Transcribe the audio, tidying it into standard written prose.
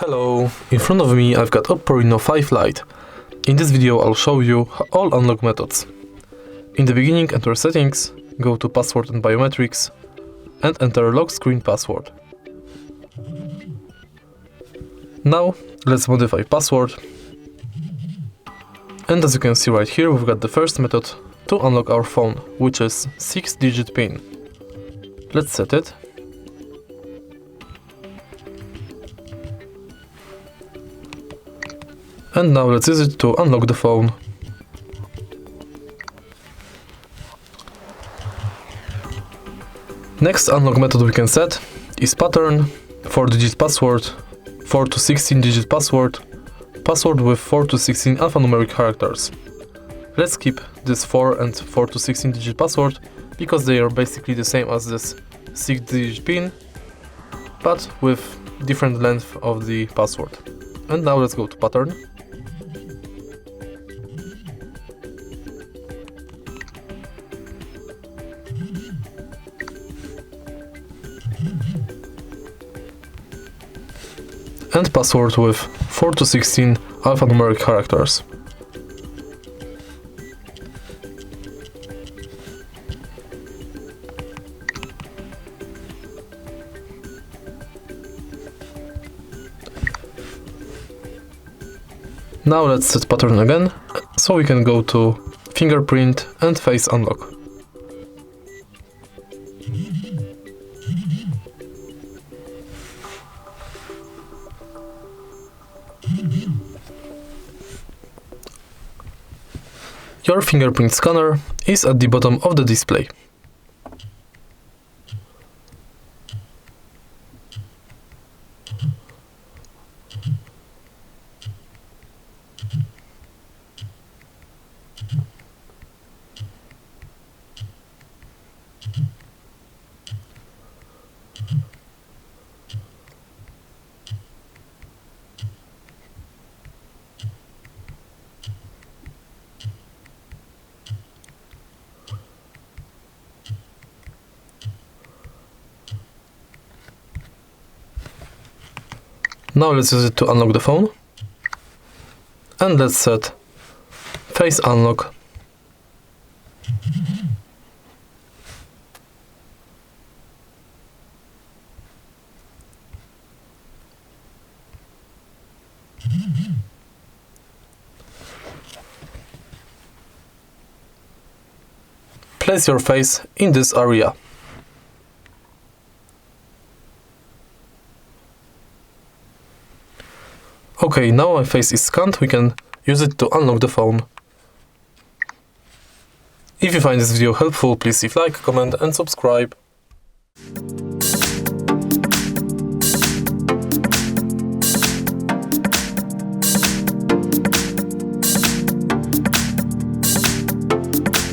Hello, in front of me I've got Oppo Reno 5 Lite. In this video I'll show you all unlock methods. In the beginning, enter settings, go to password and biometrics and enter lock screen password. Now let's modify password. And as you can see right here, we've got the first method to unlock our phone, which is 6-digit PIN. Let's set it. And now let's use it to unlock the phone. Next unlock method we can set is pattern, 4-digit password, 4 to 16-digit password, password with 4 to 16 alphanumeric characters. Let's keep this 4 and 4 to 16-digit password because they are basically the same as this 6-digit PIN, but with different length of the password. And now let's go to pattern. And password with 4 to 16 alphanumeric characters. Now let's set pattern again, so we can go to fingerprint and face unlock. Your fingerprint scanner is at the bottom of the display. Now let's use it to unlock the phone. And let's set face unlock. Place your face in this area. Okay, now my face is scanned, we can use it to unlock the phone. If you find this video helpful, please leave like, comment and subscribe.